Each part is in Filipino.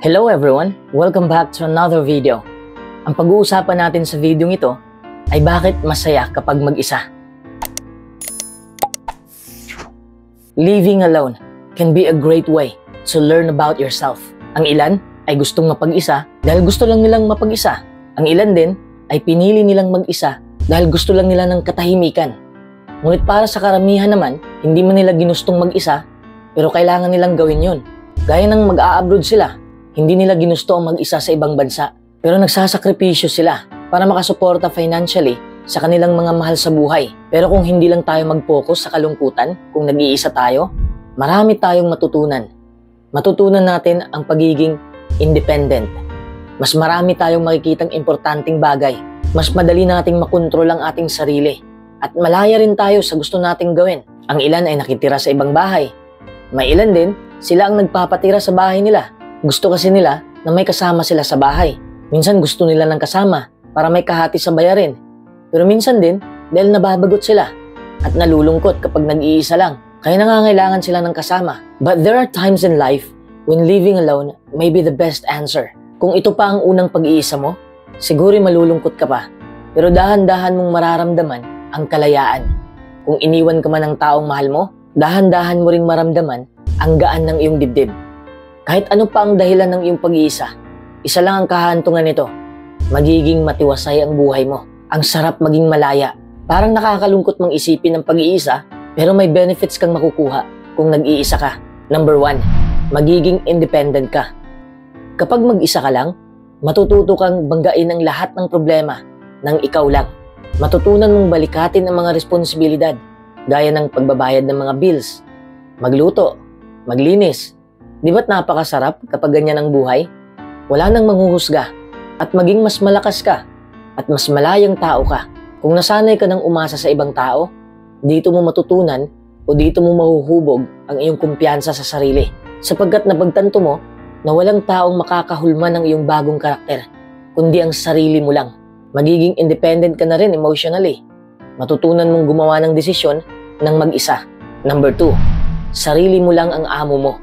Hello everyone! Welcome back to another video. Ang pag-uusapan natin sa video ito ay bakit masaya kapag mag-isa. Living alone can be a great way to learn about yourself. Ang ilan ay gustong mapag-isa dahil gusto lang nilang mapag-isa. Ang ilan din ay pinili nilang mag-isa dahil gusto lang nila ng katahimikan. Ngunit para sa karamihan naman, hindi man nila ginustong mag-isa pero kailangan nilang gawin yun. Gaya ng mag-a-abroad sila. Hindi nila ginusto ang mag-isa sa ibang bansa, pero nagsasakripisyo sila para makasuporta financially sa kanilang mga mahal sa buhay. Pero kung hindi lang tayo mag-focus sa kalungkutan, kung nag-iisa tayo, marami tayong matutunan. Matutunan natin ang pagiging independent. Mas marami tayong makikitang importanteng bagay. Mas madali nating makontrol ang ating sarili. At malaya rin tayo sa gusto nating gawin. Ang ilan ay nakitira sa ibang bahay. May ilan din, sila ang nagpapatira sa bahay nila. Gusto kasi nila na may kasama sila sa bahay. Minsan gusto nila ng kasama para may kahati sa bayarin. Pero minsan din dahil nababagot sila at nalulungkot kapag nag-iisa lang. Kaya nangangailangan sila ng kasama. But there are times in life when living alone may be the best answer. Kung ito pa ang unang pag-iisa mo, siguro malulungkot ka pa. Pero dahan-dahan mong mararamdaman ang kalayaan. Kung iniwan ka man ng taong mahal mo, dahan-dahan mo ring maramdaman ang gaan ng iyong dibdib. Kahit ano pa ang dahilan ng iyong pag-iisa, isa lang ang kahantungan nito. Magiging matiwasay ang buhay mo. Ang sarap maging malaya. Parang nakakalungkot mang isipin ng pag-iisa, pero may benefits kang makukuha kung nag-iisa ka. Number 1, magiging independent ka. Kapag mag-isa ka lang, matututo kang banggain ang lahat ng problema ng ikaw lang. Matutunan mong balikatin ang mga responsibilidad, gaya ng pagbabayad ng mga bills, magluto, maglinis. Di ba't napakasarap kapag ganyan ang buhay? Wala nang manghuhusga at maging mas malakas ka at mas malayang tao ka. Kung nasanay ka ng umasa sa ibang tao, dito mo matutunan o dito mo mahuhubog ang iyong kumpiyansa sa sarili. Sapagkat napagtanto mo na walang taong makakahulma ng iyong bagong karakter, kundi ang sarili mo lang. Magiging independent ka na rin emotionally. Matutunan mong gumawa ng desisyon ng mag-isa. Number 2, sarili mo lang ang amo mo.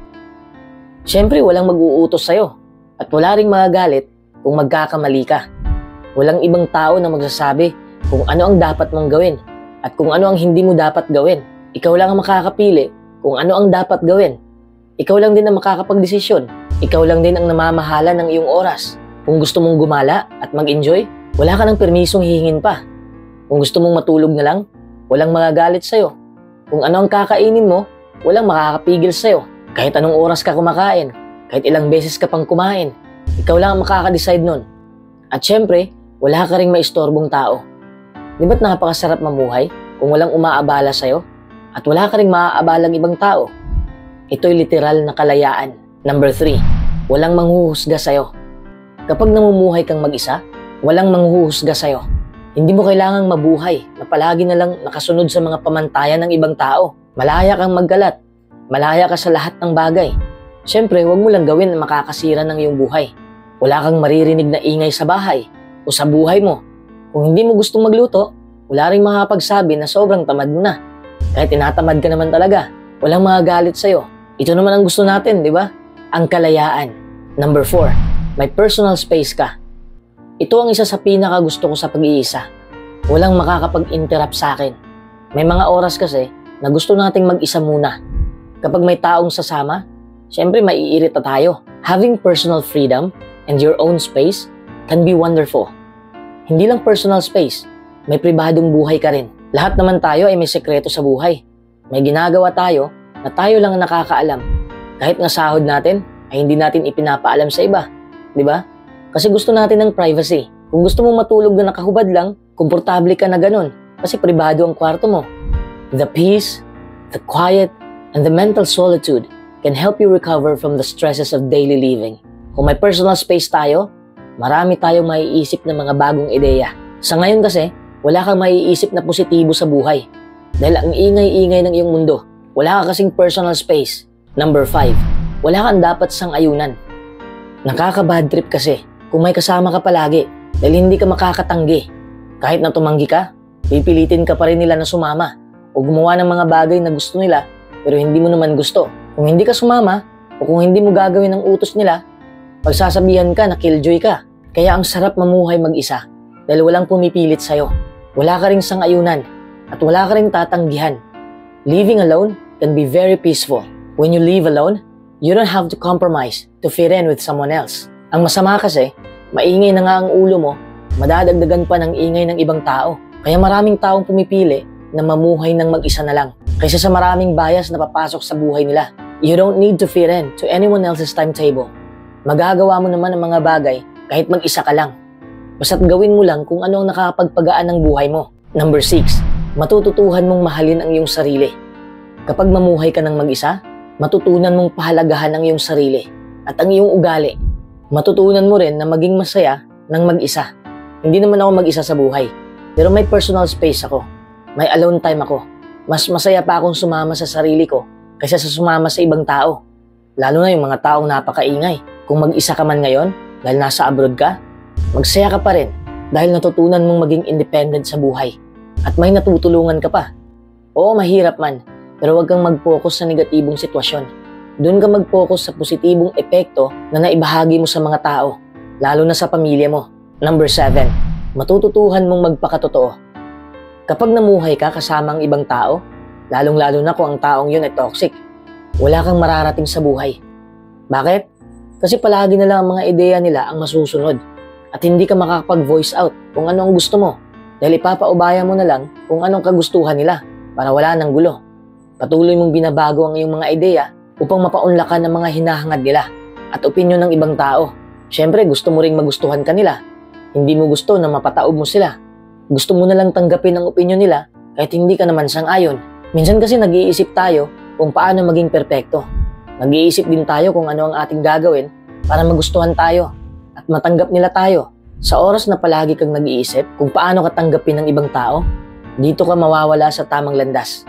Siyempre, walang mag-uutos sa'yo at wala ring magagalit kung magkakamali ka. Walang ibang tao na magsasabi kung ano ang dapat mong gawin at kung ano ang hindi mo dapat gawin. Ikaw lang ang makakapili kung ano ang dapat gawin. Ikaw lang din ang makakapagdesisyon. Ikaw lang din ang namamahala ng iyong oras. Kung gusto mong gumala at mag-enjoy, wala ka ng permisong hihingin pa. Kung gusto mong matulog na lang, walang magagalit sa'yo. Kung ano ang kakainin mo, walang makakapigil sa'yo. Kahit anong oras ka kumakain, kahit ilang beses ka pang kumain, ikaw lang ang makaka-decide nun. At syempre, wala ka ring maistorbong tao. Di ba't napakasarap mamuhay kung walang umaabala sa'yo at wala ka ring maaabalang ibang tao? Ito'y literal na kalayaan. Number 3, walang manghuhusga sa'yo. Kapag namumuhay kang mag-isa, walang manghuhusga sa'yo. Hindi mo kailangang mabuhay na palagi na lang nakasunod sa mga pamantayan ng ibang tao. Malaya kang magkalat. Malaya ka sa lahat ng bagay. Siyempre, huwag mo lang gawin na makakasira ng iyong buhay. Wala kang maririnig na ingay sa bahay o sa buhay mo. Kung hindi mo gustong magluto, wala rin makapagsabi na sobrang tamad mo na. Kahit tinatamad ka naman talaga, walang magagalit sa'yo. Ito naman ang gusto natin, di ba? Ang kalayaan. Number 4, may personal space ka. Ito ang isa sa pinaka gusto ko sa pag-iisa. Walang makakapag-interrupt sa akin. May mga oras kasi na gusto nating mag-isa muna. Kapag may taong sasama, syempre maiirita tayo. Having personal freedom and your own space can be wonderful. Hindi lang personal space, may pribadong buhay ka rin. Lahat naman tayo ay may sekreto sa buhay. May ginagawa tayo na tayo lang ang nakakaalam. Kahit nga sahod natin, ay hindi natin ipinapaalam sa iba. Di ba? Kasi gusto natin ng privacy. Kung gusto mo matulog na nakahubad lang, komportable ka na ganun. Kasi pribado ang kwarto mo. The peace, the quiet, and the mental solitude can help you recover from the stresses of daily living. Kung may personal space tayo, marami tayong maiisip ng mga bagong ideya. Sa ngayon kasi, wala kang maiisip na positibo sa buhay. Dahil ang ingay-ingay ng iyong mundo, wala ka kasing personal space. Number 5, wala kang dapat sang-ayunan. Nakaka-bad trip kasi kung may kasama ka palagi dahil hindi ka makakatanggi. Kahit na tumanggi ka, pipilitin ka pa rin nila na sumama o gumawa ng mga bagay na gusto nila pero hindi mo naman gusto. Kung hindi ka sumama o kung hindi mo gagawin ang utos nila, Pagsasabihan ka na killjoy ka. Kaya ang sarap mamuhay mag-isa dahil walang pumipilit sa'yo. Wala ka ring sangayunan at wala ka ring tatanggihan. Living alone can be very peaceful. When you live alone, you don't have to compromise to fit in with someone else. Ang masama kasi, maingay na nga ang ulo mo, madadagdagan pa ng ingay ng ibang tao. Kaya maraming taong pumipili na mamuhay ng mag-isa na lang kaysa sa maraming bias na papasok sa buhay nila. You don't need to fit in to anyone else's timetable. Magagawa mo naman ang mga bagay kahit mag-isa ka lang. Basta't gawin mo lang kung ano ang nakakapagpagaan ng buhay mo. Number 6, matututuhan mong mahalin ang iyong sarili. Kapag mamuhay ka ng mag-isa, matutunan mong pahalagahan ang iyong sarili at ang iyong ugali. Matutunan mo rin na maging masaya ng mag-isa. Hindi naman ako mag-isa sa buhay, pero may personal space ako. May alone time ako. Mas masaya pa akong sumama sa sarili ko kaysa sa sumama sa ibang tao. Lalo na yung mga taong napakaingay. Kung mag-isa ka man ngayon, dahil nasa abroad ka, magsaya ka pa rin dahil natutunan mong maging independent sa buhay. At may natutulungan ka pa. Oo, mahirap man, pero huwag kang mag-focus sa negatibong sitwasyon. Doon ka mag-focus sa positibong epekto na naibahagi mo sa mga tao, lalo na sa pamilya mo. Number 7, matututuhan mong magpakatotoo. Kapag namuhay ka kasama ang ibang tao, lalong-lalo na kung ang taong yun ay toxic, wala kang mararating sa buhay. Bakit? Kasi palagi na lang ang mga ideya nila ang masusunod at hindi ka makakapag-voice out kung ano ang gusto mo dahil ipapaubaya mo na lang kung anong kagustuhan nila para wala ng gulo. Patuloy mong binabago ang iyong mga ideya upang mapaunlakan ang mga hinahangad nila at opinyon ng ibang tao. Siyempre, gusto mo ring magustuhan kanila. Hindi mo gusto na mapataob mo sila. Gusto mo na lang tanggapin ang opinyon nila kahit hindi ka naman sang-ayon. Minsan kasi nag-iisip tayo kung paano maging perpekto. Nag-iisip din tayo kung ano ang ating gagawin para magustuhan tayo at matanggap nila tayo. Sa oras na palagi kang nag-iisip kung paano ka tanggapin ng ibang tao, dito ka mawawala sa tamang landas.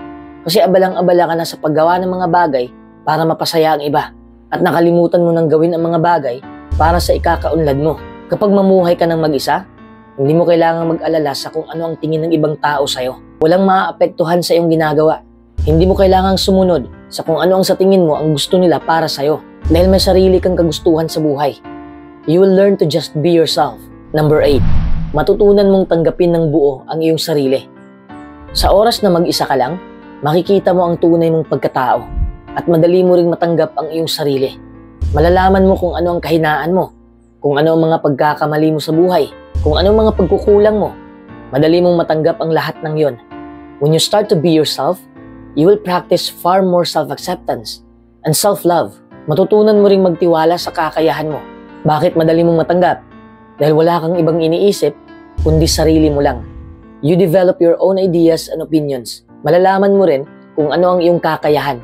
Kasi abalang-abala ka na sa paggawa ng mga bagay para mapasaya ang iba at nakalimutan mo nang gawin ang mga bagay para sa ikakaunlad mo. Kapag mamuhay ka ng mag-isa, hindi mo kailangang mag-alala sa kung ano ang tingin ng ibang tao sa'yo. Walang maaapektuhan sa iyong ginagawa. Hindi mo kailangang sumunod sa kung ano ang sa tingin mo ang gusto nila para sa'yo dahil may sarili kang kagustuhan sa buhay. You will learn to just be yourself. Number 8, matutunan mong tanggapin ng buo ang iyong sarili. Sa oras na mag-isa ka lang, makikita mo ang tunay mong pagkatao at madali mo ring matanggap ang iyong sarili. Malalaman mo kung ano ang kahinaan mo, kung ano ang mga pagkakamali mo sa buhay, kung ano ang mga pagkukulang mo. Madali mong matanggap ang lahat ng yon. When you start to be yourself, you will practice far more self-acceptance and self-love. Matutunan mo ring magtiwala sa kakayahan mo. Bakit madali mong matanggap? Dahil wala kang ibang iniisip, kundi sarili mo lang. You develop your own ideas and opinions. Malalaman mo rin kung ano ang iyong kakayahan.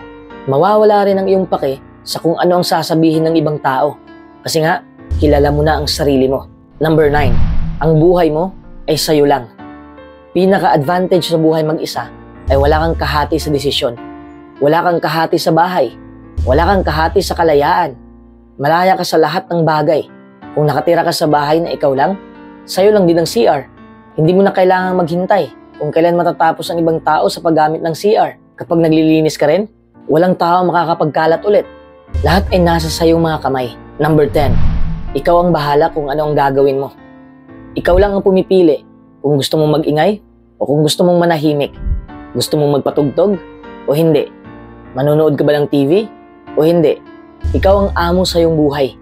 Mawawala rin ang iyong pake sa kung ano ang sasabihin ng ibang tao. Kasi nga, kilala mo na ang sarili mo. Number 9, ang buhay mo ay sayo lang. Pinaka-advantage sa buhay mag-isa ay wala kang kahati sa desisyon. Wala kang kahati sa bahay. Wala kang kahati sa kalayaan. Malaya ka sa lahat ng bagay. Kung nakatira ka sa bahay na ikaw lang, sayo lang din ang CR. Hindi mo na kailangang maghintay kung kailan matatapos ang ibang tao sa paggamit ng CR. Kapag naglilinis ka rin, walang tao makakapagkalat ulit. Lahat ay nasa sayong mga kamay. Number 10, ikaw ang bahala kung ano ang gagawin mo. Ikaw lang ang pumipili kung gusto mong mag-ingay o kung gusto mong manahimik. Gusto mong magpatugtog o hindi? Manonood ka ba ng TV o hindi? Ikaw ang amo sa iyong buhay.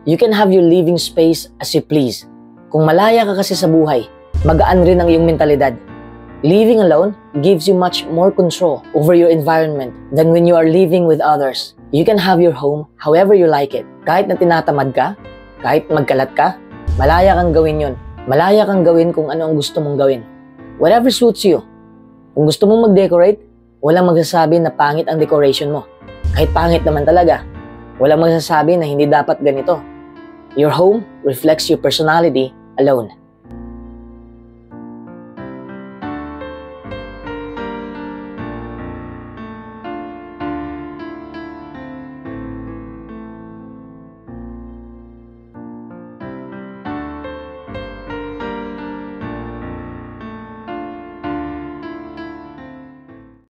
You can have your living space as you please. Kung malaya ka kasi sa buhay, magaan rin ang iyong mentalidad. Living alone gives you much more control over your environment than when you are living with others. You can have your home however you like it. Kahit na tinatamad ka, kahit magkalat ka, malaya kang gawin yon. Malaya kang gawin kung ano ang gusto mong gawin. Whatever suits you. Kung gusto mong mag-decorate, walang magsasabi na pangit ang decoration mo. Kahit pangit naman talaga, walang magsasabi na hindi dapat ganito. Your home reflects your personality alone.